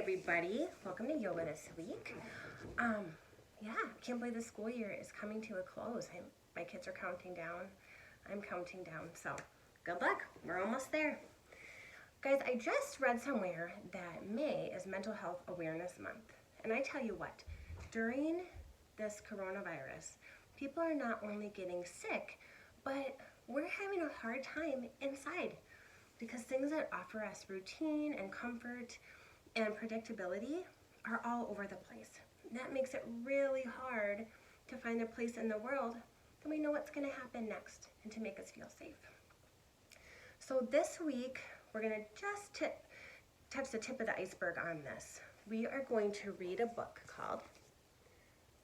everybody, welcome to yoga this week. Yeah, can't believe the school year is coming to a close. My kids are counting down, I'm counting down, so good luck, we're almost there. Guys, I just read somewhere that May is Mental Health Awareness Month, and I tell you what, during this coronavirus, people are not only getting sick, but we're having a hard time inside because things that offer us routine and comfort and predictability are all over the place. That makes it really hard to find a place in the world that we know what's going to happen next and to make us feel safe. So this week, we're going to just touch the tip of the iceberg on this. We are going to read a book called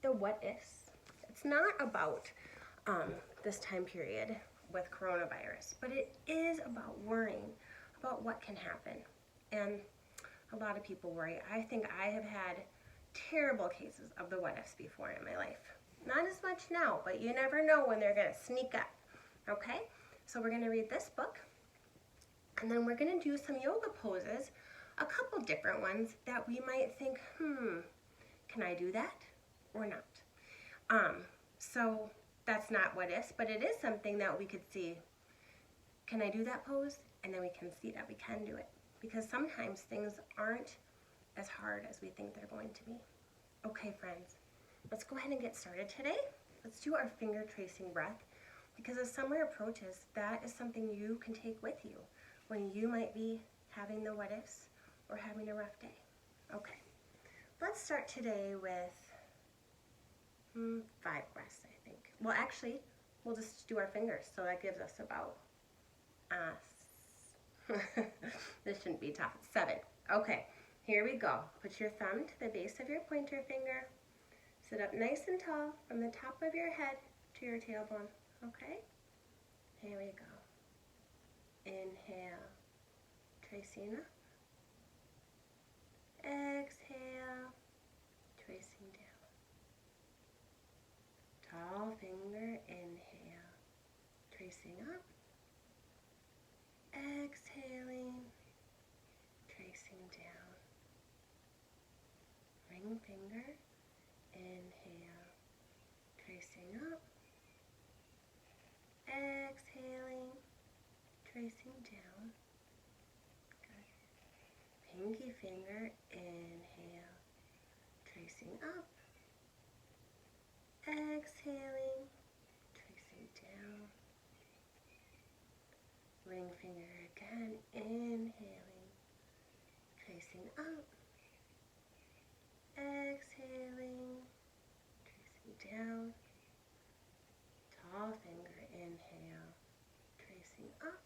The What Ifs. It's not about this time period with coronavirus, but it is about worrying about what can happen. And a lot of people worry. I think I have had terrible cases of the what ifs before in my life. Not as much now, but you never know when they're going to sneak up. Okay? So we're going to read this book, and then we're going to do some yoga poses, a couple different ones that we might think, can I do that or not? So that's not what ifs, but it is something that we could see. Can I do that pose? And then we can see that we can do it. Because sometimes things aren't as hard as we think they're going to be. Okay, friends, let's go ahead and get started today. Let's do our finger tracing breath, because as summer approaches, that is something you can take with you when you might be having the what ifs or having a rough day. Okay, let's start today with 5 breaths, I think. Well, actually, we'll just do our fingers, so that gives us about this shouldn't be tough. 7. Okay, here we go. Put your thumb to the base of your pointer finger. Sit up nice and tall from the top of your head to your tailbone. Okay? Here we go. Inhale, tracing up. Exhale, tracing down. Tall finger, inhale, tracing up. Exhaling, tracing down. Ring finger, inhale, tracing up. Exhaling, tracing down. Good. Pinky finger, inhale, tracing up. Exhaling, tracing down. Ring finger again, inhaling, tracing up, exhaling, tracing down. Tall finger, inhale, tracing up,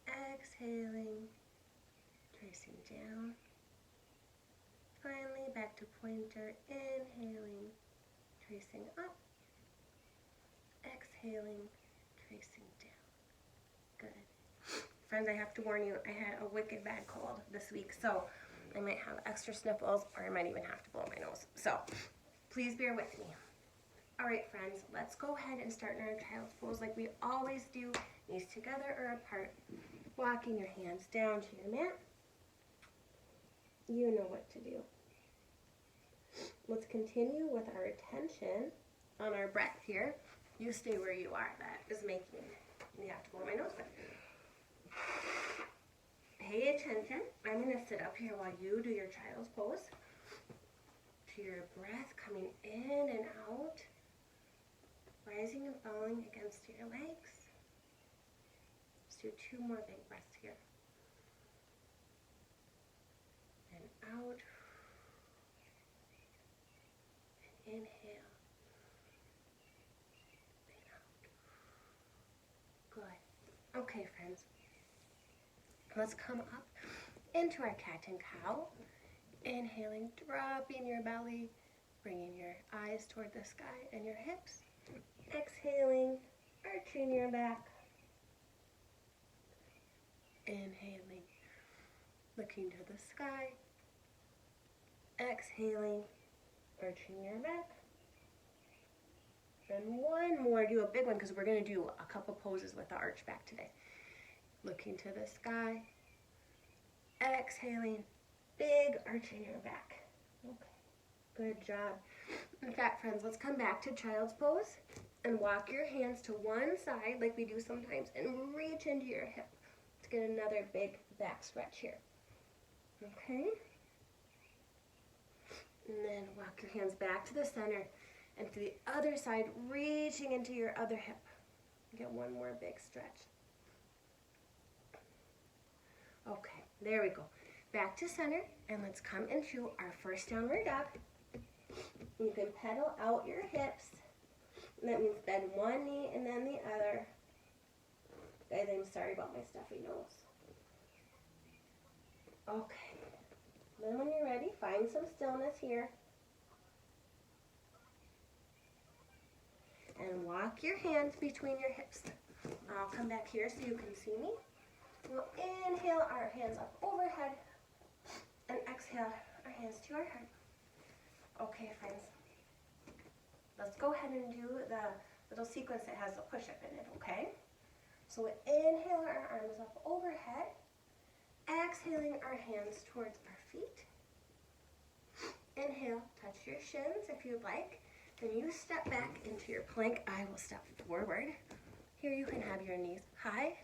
exhaling, tracing down. Finally, back to pointer, inhaling, tracing up, exhaling, tracing down. Good. Friends, I have to warn you, I had a wicked bad cold this week, so I might have extra sniffles, or I might even have to blow my nose. So please bear with me. All right, friends, let's go ahead and start in our child's pose like we always do, knees together or apart, walking your hands down to your mat. You know what to do. Let's continue with our attention on our breath here. You stay where you are. That is making you have to blow my nose. Pay attention. I'm going to sit up here while you do your child's pose. To your breath coming in and out, rising and falling against your legs. Let's do 2 more big breaths here. And out. And inhale. Good. Okay, friends. Let's come up into our cat and cow. Inhaling, dropping your belly, bringing your eyes toward the sky and your hips. Exhaling, arching your back. Inhaling, looking to the sky. Exhaling, arching your back. And one more, do a big one because we're going to do a couple poses with the arch back today. Looking to the sky, exhaling, big arch in your back. Okay, good job. In fact, friends, let's come back to child's pose and walk your hands to one side like we do sometimes and reach into your hip to get another big back stretch here. Okay? And then walk your hands back to the center and to the other side, reaching into your other hip. Get one more big stretch. Okay, there we go. Back to center, and let's come into our first downward dog. You can pedal out your hips. And that means bend one knee and then the other. Guys, I'm sorry about my stuffy nose. Okay. Then when you're ready, find some stillness here. And walk your hands between your hips. I'll come back here so you can see me. We'll inhale our hands up overhead and exhale our hands to our heart. Okay, friends. Let's go ahead and do the little sequence that has a push-up in it, okay? So we inhale our arms up overhead, exhaling our hands towards our feet. Inhale, touch your shins if you'd like. Then you step back into your plank. I will step forward. Here you can have your knees high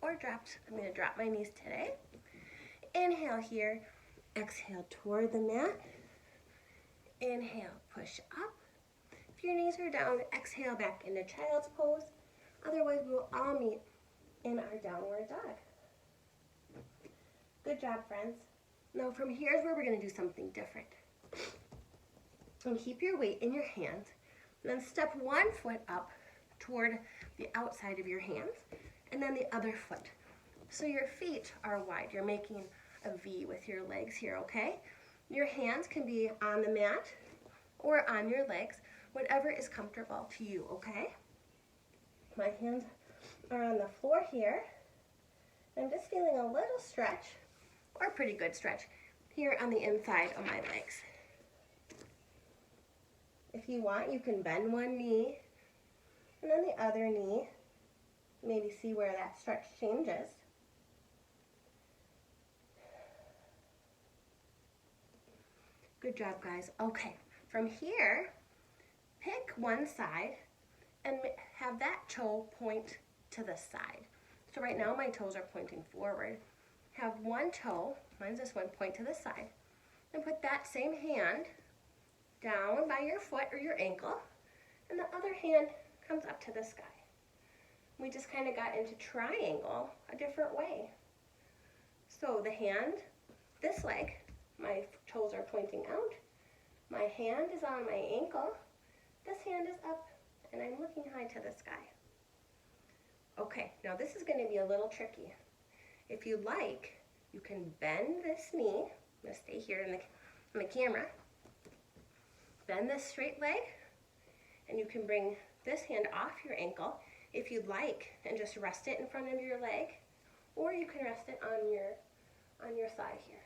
or dropped. I'm going to drop my knees today. Inhale here. Exhale toward the mat. Inhale, push up. If your knees are down, exhale back into child's pose. Otherwise, we will all meet in our downward dog. Good job, friends. Now from here is where we're going to do something different. And keep your weight in your hands. And then step one foot up toward the outside of your hands. And then the other foot. So your feet are wide. You're making a V with your legs here, okay? Your hands can be on the mat or on your legs, whatever is comfortable to you, okay? My hands are on the floor here. I'm just feeling a little stretch, or a pretty good stretch, here on the inside of my legs. If you want, you can bend one knee, and then the other knee. Maybe see where that stretch changes. Good job, guys. Okay, from here, pick one side and have that toe point to the side. So right now my toes are pointing forward. Have one toe, mine's this one, point to the side. And put that same hand down by your foot or your ankle, and the other hand comes up to the sky. We just kind of got into triangle a different way. So the hand, this leg, my toes are pointing out. My hand is on my ankle. This hand is up, and I'm looking high to the sky. Okay, now this is going to be a little tricky. If you like, you can bend this knee. I'm going to stay here in the camera. Bend this straight leg, and you can bring this hand off your ankle if you'd like, and just rest it in front of your leg, or you can rest it on your thigh here.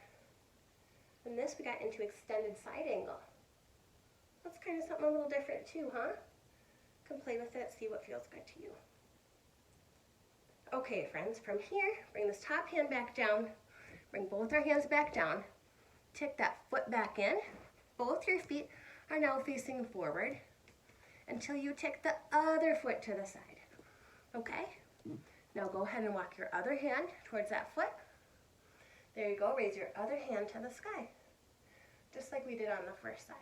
And this we got into extended side angle. That's kind of something a little different too, huh? Come play with it, see what feels good to you. Okay, friends, from here, bring this top hand back down, bring both our hands back down, tick that foot back in. Both your feet are now facing forward until you tick the other foot to the side. Okay? Now go ahead and walk your other hand towards that foot. There you go, raise your other hand to the sky, just like we did on the first side.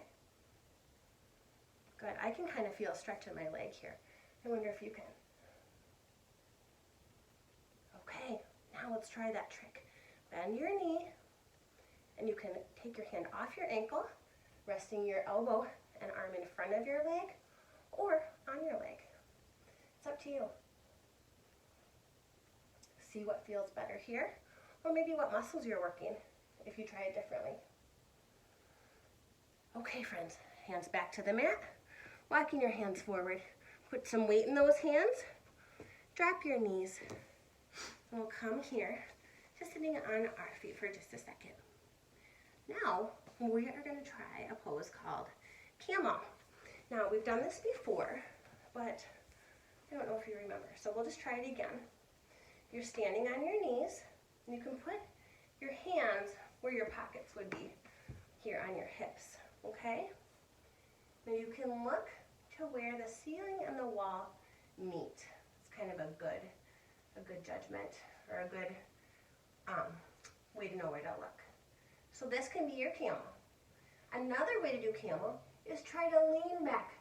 Good, I can kind of feel a stretch in my leg here. I wonder if you can. Okay, now let's try that trick. Bend your knee, and you can take your hand off your ankle, resting your elbow and arm in front of your leg, or on your leg. It's up to you. See what feels better here, or maybe what muscles you're working if you try it differently. Okay, friends, hands back to the mat, walking your hands forward. Put some weight in those hands, drop your knees, and we'll come here, just sitting on our feet for just a second. Now, we are going to try a pose called Camel. Now, we've done this before, but I don't know if you remember, so we'll just try it again. You're standing on your knees, and you can put your hands where where your pockets would be here on your hips, okay? Now you can look to where the ceiling and the wall meet. It's kind of a good judgment, or a good way to know where to look. So this can be your camel. Another way to do camel is try to lean back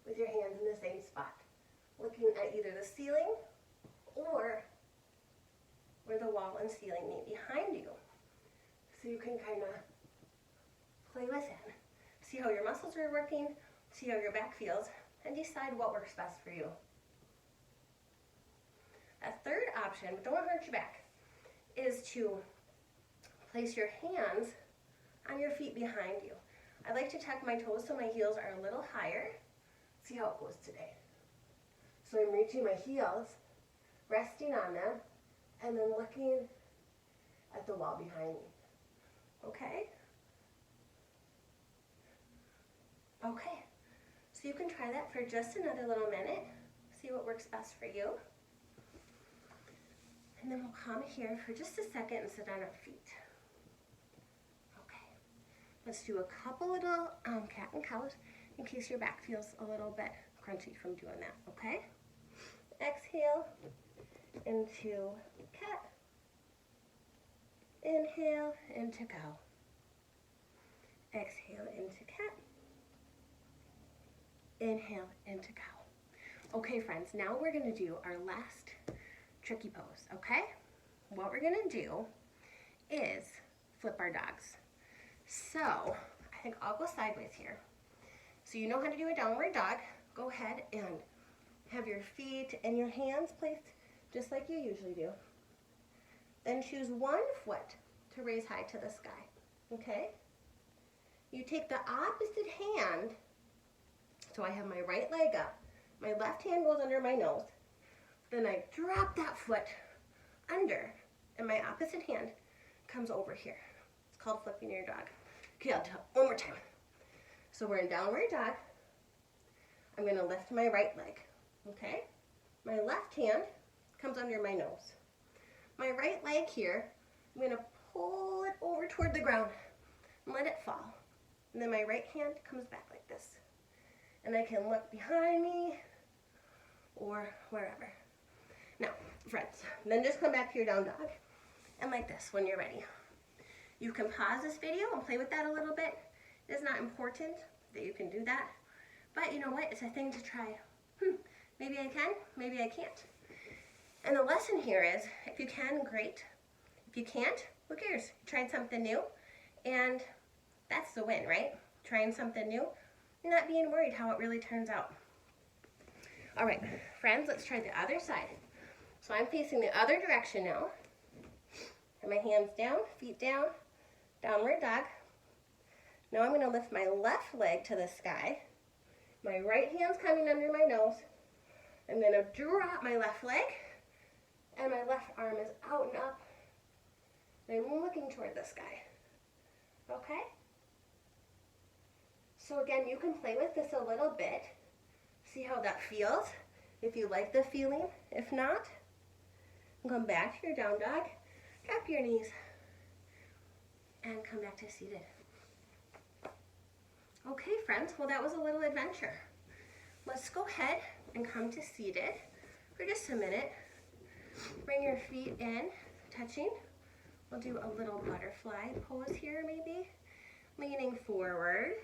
with your hands in the same spot, looking at either the ceiling or where the wall and ceiling meet behind you. So you can kind of play with it. See how your muscles are working, see how your back feels, and decide what works best for you. A third option, but don't hurt your back, is to place your hands on your feet behind you. I like to tuck my toes so my heels are a little higher. See how it goes today. So I'm reaching my heels, resting on them, and then looking at the wall behind me. Okay? Okay. So you can try that for just another little minute. See what works best for you. And then we'll come here for just a second and sit on our feet. Okay. Let's do a couple little cat and cows in case your back feels a little bit crunchy from doing that, okay? Exhale into cat. Inhale into cow. Exhale into cat. Inhale into cow. Okay, friends, now we're going to do our last tricky pose, okay? What we're going to do is flip our dogs. So, I think I'll go sideways here. So you know how to do a downward dog. Go ahead and have your feet and your hands placed just like you usually do. Then choose one foot to raise high to the sky, okay? You take the opposite hand, so I have my right leg up, my left hand goes under my nose, then I drop that foot under, and my opposite hand comes over here. It's called flipping your dog. Okay, I'll do it one more time. So we're in downward dog. I'm going to lift my right leg, okay? My left hand comes under my nose. My right leg here, I'm going to pull it over toward the ground and let it fall. And then my right hand comes back like this. And I can look behind me or wherever. Now, friends, then just come back to your down dog and like this when you're ready. You can pause this video and play with that a little bit. It is not important that you can do that, but you know what? It's a thing to try. Maybe I can, maybe I can't. And the lesson here is, if you can, great. If you can't, who cares? You tried something new, and that's the win, right? Trying something new, you're not being worried how it really turns out. All right, friends, let's try the other side. So I'm facing the other direction now. And my hands down, feet down, downward dog. Now I'm going to lift my left leg to the sky. My right hand's coming under my nose. I'm going to drop my left leg, and my left arm is out and up. And I'm looking toward the sky. Okay? So again, you can play with this a little bit. See how that feels. If you like the feeling. If not, come back to your down dog. Drop your knees. And come back to seated. Okay, friends. Well, that was a little adventure. Let's go ahead and come to seated for just a minute. Bring your feet in, touching. We'll do a little butterfly pose here, maybe. Leaning forward.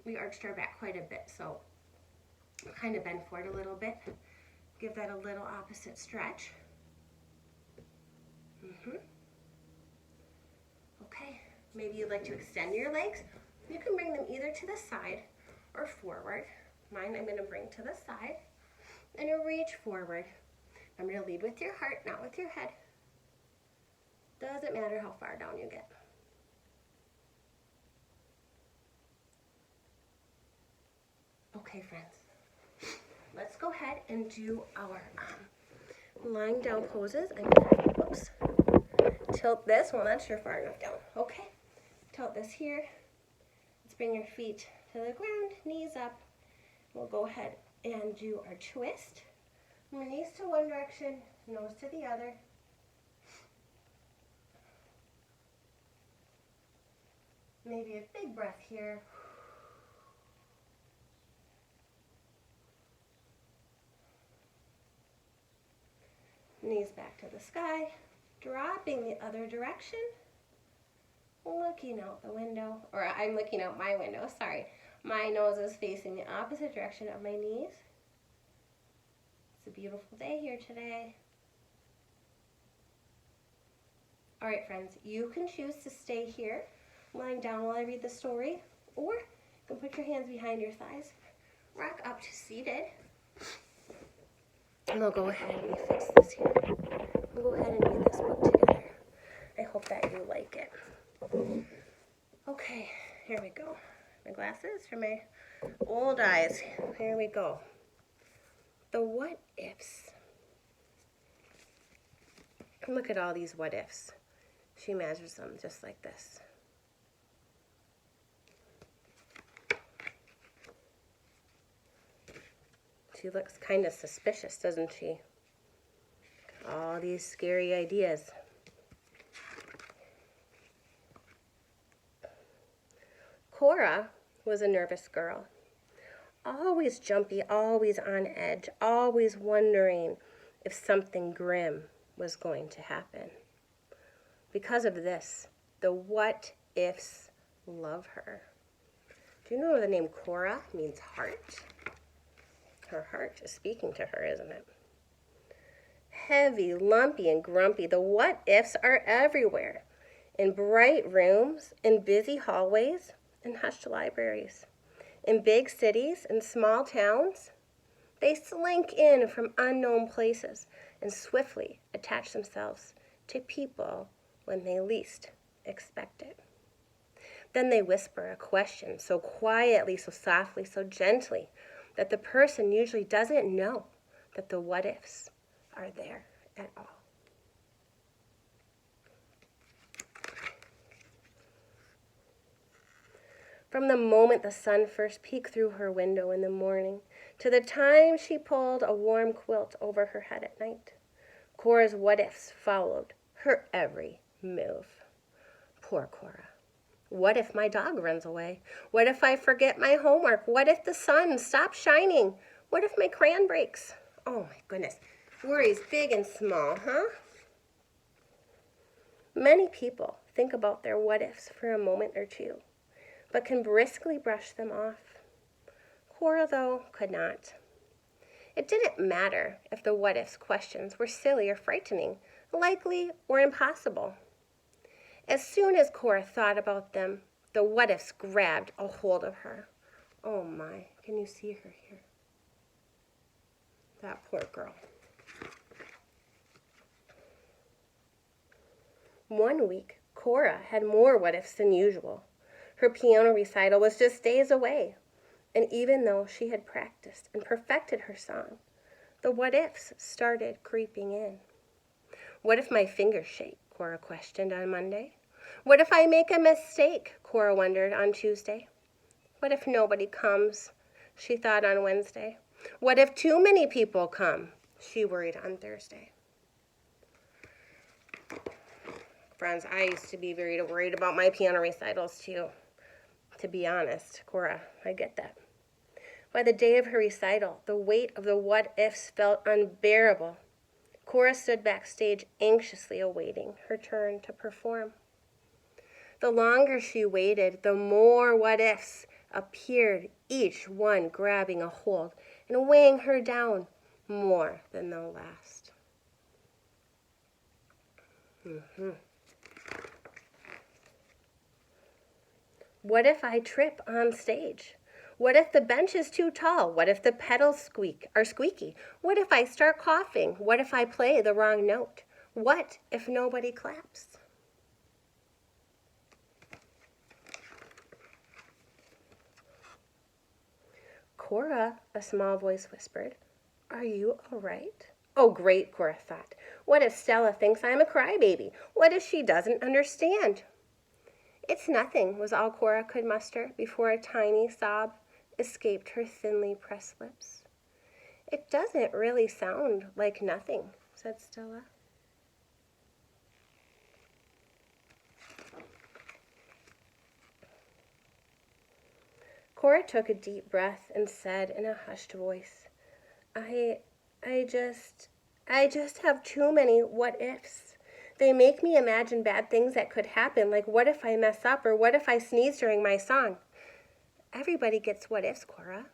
We arched our back quite a bit, so kind of bend forward a little bit. Give that a little opposite stretch. Okay, maybe you'd like to extend your legs. You can bring them either to the side or forward. Mine I'm going to bring to the side and reach forward. I'm going to lead with your heart, not with your head. Doesn't matter how far down you get. Okay, friends. Let's go ahead and do our lying down poses. I'm going to tilt this. Well, not sure far enough down. Okay. Tilt this here. Let's bring your feet to the ground, knees up. We'll go ahead and do our twist. Knees to one direction, nose to the other. maybe a big breath here. Knees back to the sky, dropping the other direction, looking out the window, or I'm looking out my window, sorry. My nose is facing the opposite direction of my knees. It's a beautiful day here today. All right, friends, you can choose to stay here, lying down while I read the story, or you can put your hands behind your thighs, rock up to seated, and we'll go ahead and fix this here. We'll go ahead and read this book together. I hope that you like it. Okay, here we go. My glasses for my old eyes. Here we go. The what ifs. Look at all these what ifs. She measures them just like this. She looks kind of suspicious, doesn't she? All these scary ideas. Cora was a nervous girl. Always jumpy, always on edge, always wondering if something grim was going to happen. Because of this, the what ifs love her. Do you know the name Cora means heart? Her heart is speaking to her, isn't it? Heavy, lumpy, and grumpy, the what ifs are everywhere. In bright rooms, in busy hallways, in hushed libraries. In big cities and small towns, they slink in from unknown places and swiftly attach themselves to people when they least expect it. Then they whisper a question so quietly, so softly, so gently that the person usually doesn't know that the what ifs are there at all. From the moment the sun first peeked through her window in the morning to the time she pulled a warm quilt over her head at night, Cora's what-ifs followed her every move. Poor Cora. What if my dog runs away? What if I forget my homework? What if the sun stops shining? What if my crayon breaks? Oh my goodness. Worries big and small, huh? Many people think about their what-ifs for a moment or two, but can briskly brush them off. Cora, though, could not. It didn't matter if the what-ifs questions were silly or frightening, likely or impossible. As soon as Cora thought about them, the what-ifs grabbed a hold of her. Oh my, can you see her here? That poor girl. One week, Cora had more what-ifs than usual. Her piano recital was just days away, and even though she had practiced and perfected her song, the what-ifs started creeping in. What if my fingers shake? Cora questioned on Monday. What if I make a mistake? Cora wondered on Tuesday. What if nobody comes? She thought on Wednesday. What if too many people come? She worried on Thursday. Friends, I used to be very worried about my piano recitals too. To be honest, Cora, I get that. By the day of her recital, the weight of the what-ifs felt unbearable. Cora stood backstage anxiously awaiting her turn to perform. The longer she waited, the more what-ifs appeared, each one grabbing a hold and weighing her down more than the last. What if I trip on stage? What if the bench is too tall? What if the pedals are squeaky? What if I start coughing? What if I play the wrong note? What if nobody claps? Cora, a small voice whispered, "Are you all right?" Oh, great, Cora thought. What if Stella thinks I'm a crybaby? What if she doesn't understand? It's nothing, was all Cora could muster before a tiny sob escaped her thinly pressed lips. It doesn't really sound like nothing, said Stella. Cora took a deep breath and said in a hushed voice, I just have too many what ifs. They make me imagine bad things that could happen, like what if I mess up or what if I sneeze during my song? Everybody gets what ifs, Cora.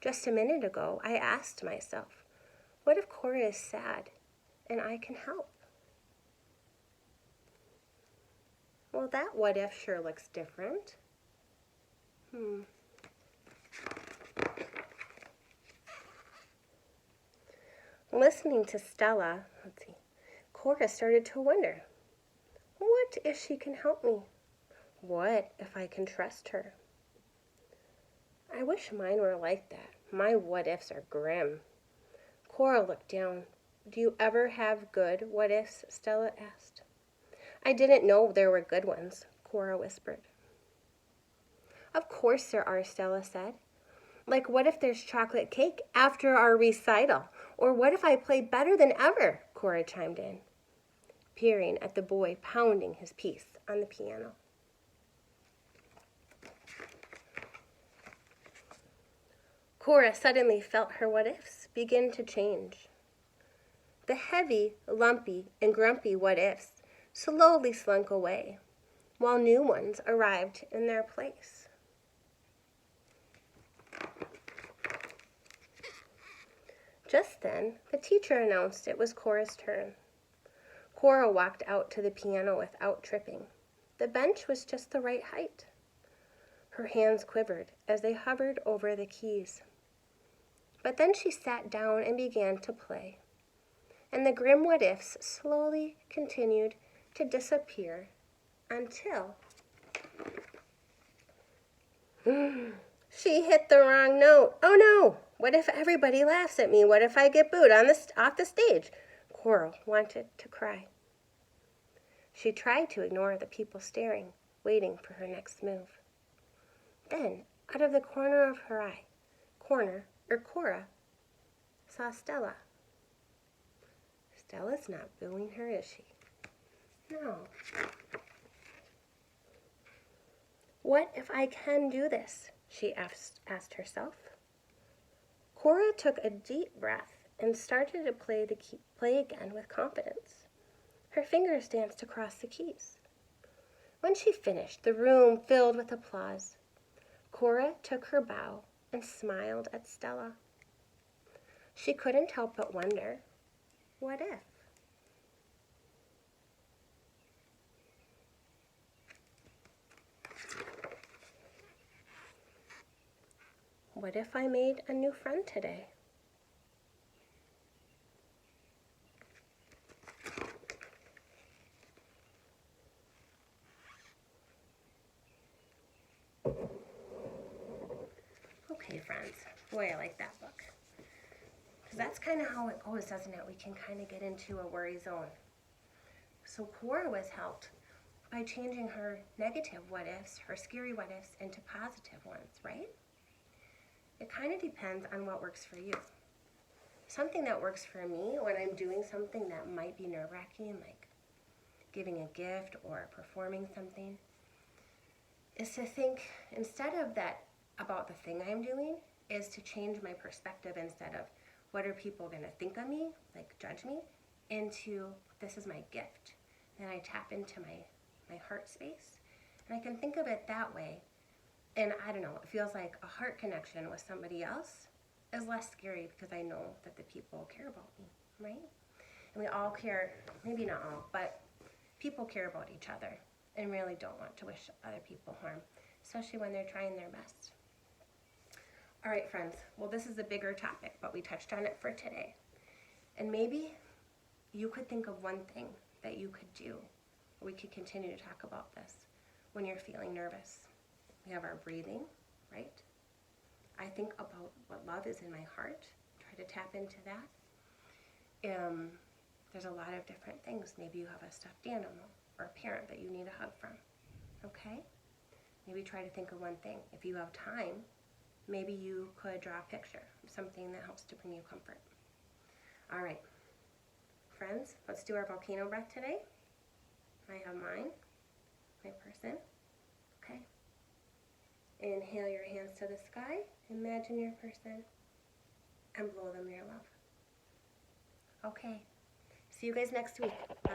Just a minute ago, I asked myself, what if Cora is sad and I can help? Well, that what if sure looks different. Listening to Stella, Cora started to wonder, what if she can help me? What if I can trust her? I wish mine were like that. My what ifs are grim. Cora looked down. Do you ever have good what ifs? Stella asked. I didn't know there were good ones, Cora whispered. Of course there are, Stella said. Like what if there's chocolate cake after our recital? Or what if I play better than ever? Cora chimed in, peering at the boy pounding his piece on the piano. Cora suddenly felt her what-ifs begin to change. The heavy, lumpy, and grumpy what-ifs slowly slunk away, while new ones arrived in their place. Just then, the teacher announced it was Cora's turn. Cora walked out to the piano without tripping. The bench was just the right height. Her hands quivered as they hovered over the keys. But then she sat down and began to play, and the grim what-ifs slowly continued to disappear until she hit the wrong note. Oh no! What if everybody laughs at me? What if I get booed off the stage? Cora wanted to cry. She tried to ignore the people staring, waiting for her next move. Then, out of the corner of her eye, Cora saw Stella. Stella's not booing her, is she? No. What if I can do this? She asked herself. Cora took a deep breath and started to play again with confidence. Her fingers danced across the keys. When she finished, the room filled with applause. Cora took her bow and smiled at Stella. She couldn't help but wonder, what if? What if I made a new friend today? Okay, friends. Boy, I like that book. Because that's kind of how it goes, doesn't it? We can kind of get into a worry zone. So Cora was helped by changing her negative what-ifs, her scary what-ifs, into positive ones, right? It kind of depends on what works for you. Something that works for me when I'm doing something that might be nerve-wracking, like giving a gift or performing something, is to think, instead of that about the thing I'm doing, is to change my perspective instead of what are people going to think of me, like judge me, into this is my gift. And I tap into my heart space. And I can think of it that way. And I don't know, it feels like a heart connection with somebody else is less scary because I know that the people care about me, right? And we all care, maybe not all, but people care about each other and really don't want to wish other people harm, especially when they're trying their best. All right, friends, well, this is a bigger topic, but we touched on it for today. And maybe you could think of one thing that you could do, or we could continue to talk about this when you're feeling nervous. We have our breathing, right? I think about what love is in my heart, try to tap into that. There's a lot of different things. Maybe you have a stuffed animal or a parent that you need a hug from, okay? Maybe try to think of one thing. If you have time, maybe you could draw a picture of something that helps to bring you comfort. All right, friends, let's do our volcano breath today. I have mine, my person, okay? Inhale your hands to the sky. Imagine your person and blow them your love. Okay. See you guys next week. Bye.